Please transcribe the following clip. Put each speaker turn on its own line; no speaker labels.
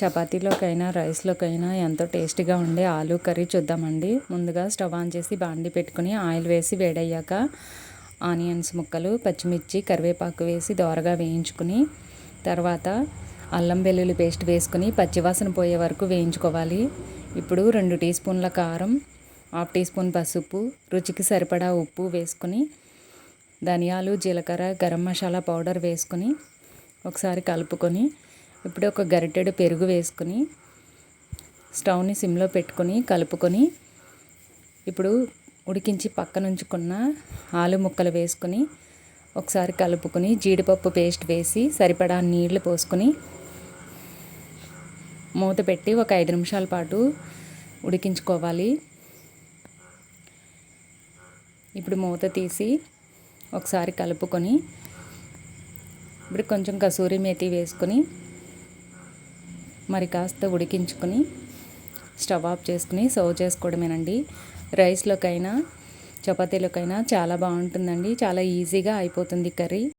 చపాతీలోకైనా రైస్లోకైనా ఎంతో టేస్టీగా ఉండే ఆలూ కర్రీ చూద్దామండి. ముందుగా స్టవ్ ఆన్ చేసి బాండి పెట్టుకుని ఆయిల్ వేసి వేడయ్యాక ఆనియన్స్ ముక్కలు, పచ్చిమిర్చి, కరివేపాకు వేసి దోరగా వేయించుకుని తర్వాత అల్లం వెల్లుల్లి పేస్ట్ వేసుకుని పచ్చివాసన పోయే వరకు వేయించుకోవాలి. ఇప్పుడు 2 టీ స్పూన్ల కారం, 1/2 టీ స్పూన్ పసుపు, రుచికి సరిపడా ఉప్పు వేసుకుని ధనియాలు, జీలకర్ర, గరం మసాలా పౌడర్ వేసుకుని ఒకసారి కలుపుకొని ఇప్పుడు ఒక గరిటెడు పెరుగు వేసుకుని స్టవ్ని సిమ్లో పెట్టుకొని కలుపుకొని ఇప్పుడు ఉడికించి పక్కన ఉంచుకున్న ఆలు ముక్కలు వేసుకొని ఒకసారి కలుపుకొని జీడిపప్పు పేస్ట్ వేసి సరిపడా నీళ్లు పోసుకొని మూత పెట్టి ఒక 5 నిమిషాల పాటు ఉడికించుకోవాలి. ఇప్పుడు మూత తీసి ఒకసారి కలుపుకొని ఇప్పుడు కొంచెం కసూరి మేతి వేసుకొని మరి కాస్త ఉడికించుకొని స్టవ్ ఆఫ్ చేసుకుని సర్వ్ చేసుకోవడమేనండి. రైస్లోకైనా చపాతీలోకైనా చాలా బాగుంటుందండి. చాలా ఈజీగా అయిపోతుంది కర్రీ.